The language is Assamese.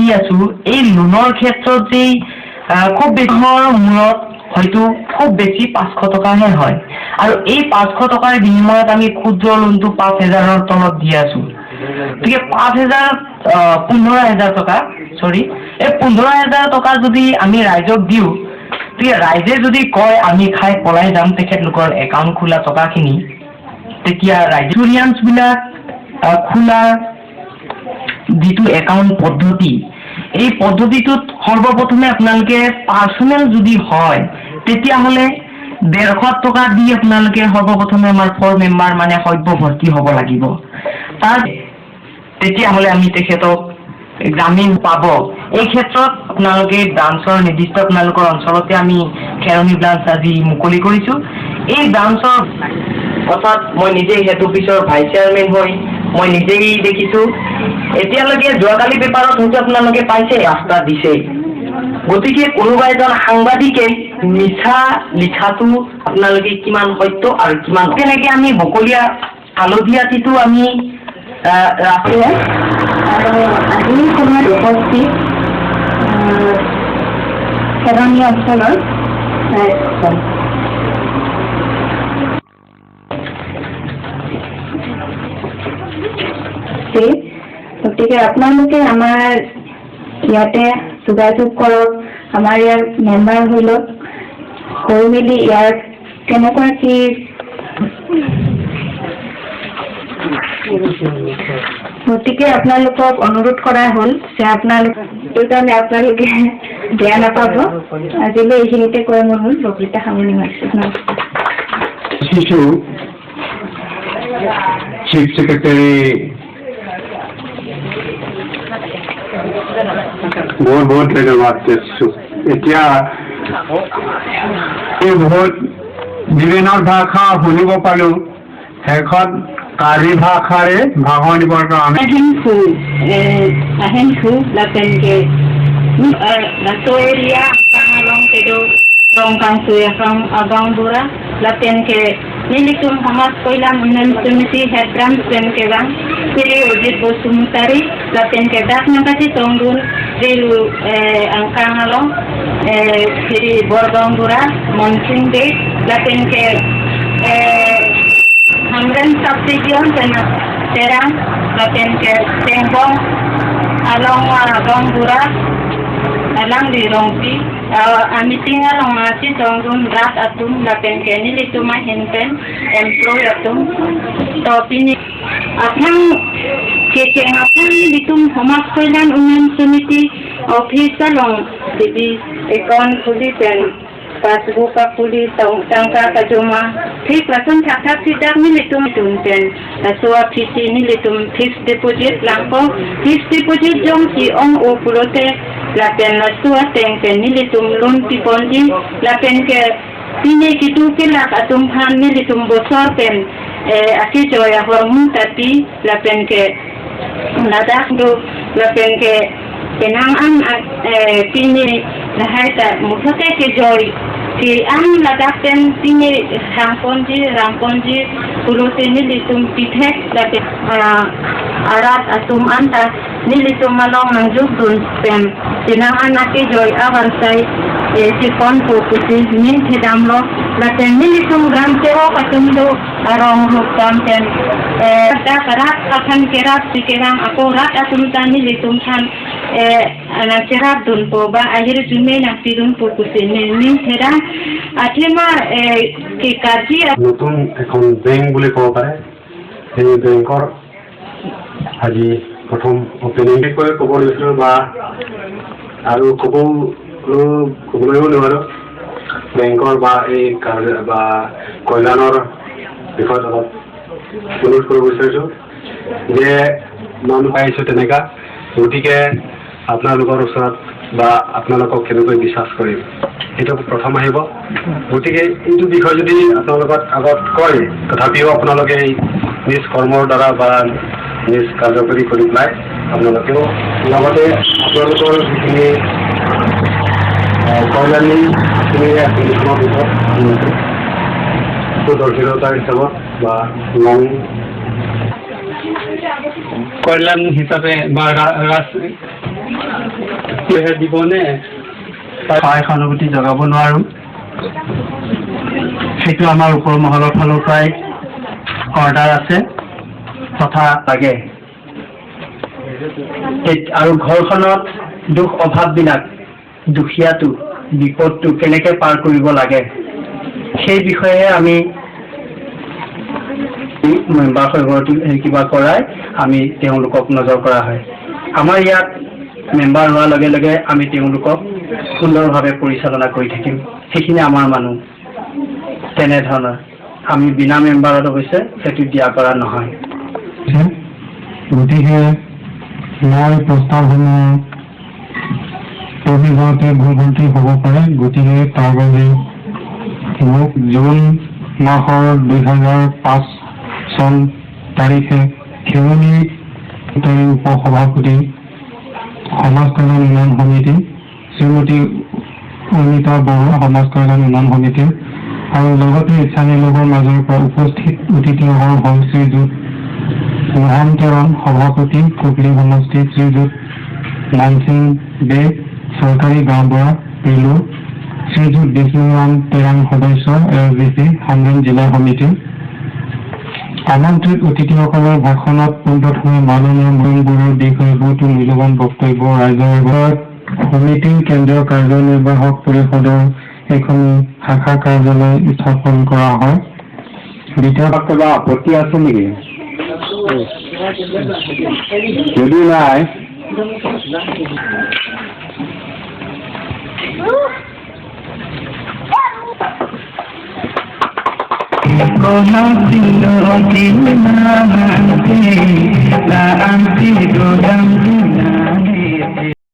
দি আছো এই লোনৰ ক্ষেত্ৰত যে খুব বেছিৰ মূৰত হয়তো খুব বেছি 500 টকাহে হয় আৰু এই 500 টকাৰ বিনিময়ত আমি ক্ষুদ্ৰ লোনটো 5000ৰ তলত দি আছো গতিকে 15,000 টকা এই 15,000 টকা যদি আমি ৰাইজক দিওঁ তেতিয়া ৰাইজে যদি কয় আমি খাই পলাই যাম তেখেতলোকৰ একাউণ্ট খোলা টকাখিনি তেতিয়া ইন্স্যুৰেন্স বিলাক খোলা যিটো একাউণ্ট পদ্ধতি এই পদ্ধতিটোত সৰ্বপ্ৰথমে আপোনালোকে পাৰ্চনেল যদি হয় তেতিয়াহ'লে 150 টকা দি আপোনালোকে সৰ্বপ্ৰথমে আমাৰ 4 মেম্বাৰ মানে সভ্য ভৰ্তি হ'ব লাগিব তেতিয়াহ'লে আমি তেখেতক গ্ৰামীণ পাব এই ক্ষেত্ৰত আপোনালোকে ব্ৰাঞ্চৰ নিৰ্দিষ্ট আপোনালোকৰ অঞ্চলতে আমি খেৰণী ব্ৰাঞ্চ আজি মুকলি কৰিছো এই ব্ৰাঞ্চৰ অৰ্থাৎ মই নিজেই হেড অফিচৰ ভাইচ চেয়াৰমেন হৈ মই নিজেই দেখিছো এতিয়ালৈকে যোৱাকালি পেপাৰত হয়তো আপোনালোকে পাইছে ৰাস্তা দিছে গতিকে কোনোবা এজন সাংবাদিকে মিছা লিখাটো আপোনালোকে কিমান সত্য আৰু কিমান কেনেকৈ আমি বকলীয়া হালধীয়াটিটো আমি ৰাখোঁ আৰু আজিৰ সময়ত উপস্থিত খেৰণী অঞ্চলৰ গতিকে আপোনালোকে আমাৰ ইয়াতে যোগাযোগ কৰক আমাৰ ইয়াৰ মেম্বাৰ হৈ লওক হৈ মেলি ইয়াৰ কেনেকুৱা কি গতিকে আপোনালোকক অনুৰোধ কৰা হ'ল যে সেইকাৰণে আপোনালোকে বেয়া নাপাব আজিলৈ এইখিনিতে কৈ মোৰ হ'ল বক্তৃতা সামৰণি মাৰিছোঁ চিফ সেক্রেটারি বহুত বহুত ধন্যবাদ দিছো এতিয়া এই বহুত বিভিন্ন ভাষা শুনিব পালো এখন কাৰ্বি ভাষাৰে ভাষণ দিবৰ কাৰণে Nilitum Hamas Koilam Unan Sumiti Hedram Sven Kevang, Siri Ujit Bosumutari, Laten Kedak Nangkasi Tongun, Rilu Angkangalong, Siri Bordongura, Monsing Day, Laten Ke Hamren Subsidion, Terang, Laten Ke Tengbong, Along Bongura, Alang di Rongpi, ami tinggal ngasi tonggun rat atum lapen keni lituma hinten employ atum tapi ni apang keceng apang litum hamas koilan umen sumiti office long jadi account kuli pen passbook kuli tangka kajuma fi prasun thak sidak ni litum tunten so office ni litum fixed deposit langko fixed deposit jong si ong o pulote la pen la sua tengken ni litum loan piponji la pen ke tine kitu ke la atum phan ni litum bosor pen aki joya hormu tapi la pen ke ladak do la pen ke penang an tine la haita muthote ke joy si an ladak pen tine rangponji pulote ni litum pithek la pen arat atum anta nilitum malong ng jugdun pen tinangan naki joy avansay si kon po kusi min hidamlo laten nilitum gramteo katundo arong hukam pen karat akan kerat sikirang ako rat atumtan nilitum kan nagsirat dun po ba akhir jume nagsidun po kusi min hidam atima kikaji নতুন এখন বেংক বুলি ক'ব পাৰে এই বেংকৰ আজি প্ৰথম অপেনিং কৰি ক'ব লৈছোঁ বা আৰু ক'বলৈও নোৱাৰোঁ বেংকৰ বা এই বা কল্যাণৰ বিষয়ত অলপ অনুৰোধ কৰিব বিচাৰিছোঁ যে মন পাইছোঁ তেনেকুৱা গতিকে আপোনালোকৰ ওচৰত বা আপোনালোকক কেনেকৈ বিশ্বাস কৰিম এইটো প্ৰথম আহিব গতিকে এইটো বিষয় যদি আপোনালোকৰ আগত কয় তথাপিও আপোনালোকে নিজ কৰ্মৰ দ্বাৰা বা নিজ কাৰ্যকৰী কৰি পেলাই আপোনালোকেও লগতে আপোনালোকৰ যিখিনি কল্যাণী যিখিনিখনৰ ভিতৰত দৰ্শীলতাৰ হিচাপত বা নং কল্যাণ হিচাপে বা দিবনে সহায় সহানুভূতি জগাব নোৱাৰোঁ। সেইটো আমাৰ ওপৰ মহলৰ ফালৰ পৰাই অৰ্ডাৰ আছে তথা লাগে। আৰু ঘৰখনত দুখ অভাৱবিলাক, দুখীয়াটো, বিপদটো কেনেকে পাৰ কৰিব লাগে সেই বিষয়ে আমি মেম্বাৰ সভ্যটো কিবা কৰাই আমি তেওঁলোকক নজৰ কৰা হয়। আমাৰ ইয়াত মেম্বাৰ হোৱাৰ লগে লগে আমি তেওঁলোকক সুন্দৰভাৱে পৰিচালনা কৰি থাকিম। সেইখিনি আমাৰ মানুহ তেনেধৰণৰ আমি বিনা মেম্বাৰত অৱশ্যে সেইটো দিয়া কৰা নহয়। গতিকে মই প্ৰস্তাৱসমূহ অভিভাৱকে ভুলভ্ৰান্তি হ'ব পাৰে। গতিকে তাৰ বাবে মোক জুন মাহৰ 2005 চন তাৰিখে খেৰনি উপসভাপতি সমাজ কল্যাণ উন্নয়ন সমিতি শ্ৰীমতী অনিতা বড়ো সমাজ কল্যাণ উন্নয়ন সমিতি আৰু লগতে স্থানীয় লোকৰ মাজৰ পৰা উপস্থিত অতিথিসকল হ'ল শ্ৰীযুত মোহন চৰণ সভাপতি কুকলি সমষ্টি, শ্ৰীযুত মানসিং বেগ চৰকাৰী গাঁওবুঢ়া পেলু, শ্ৰীযুত বিষ্ণুৰাম তেৰাং সদস্য LBC হামৰেং জিলা সমিতি। আমন্ত্ৰিত অতিথিসকলৰ ভাষণত পোনপ্ৰথমে মাননীয় মুৰব্বীৰ বিষয়ে বহুতো মূল্যৱান বক্তব্য ৰাইজৰ আগত সমিতিৰ কেন্দ্ৰীয় কাৰ্যনিৰ্বাহক পৰিষদৰ এখন শাখা কাৰ্যালয় স্থাপন কৰা হয়। দ্বিতীয় কিবা আপত্তি আছে নেকি? যদি নাই Conocido que la amante,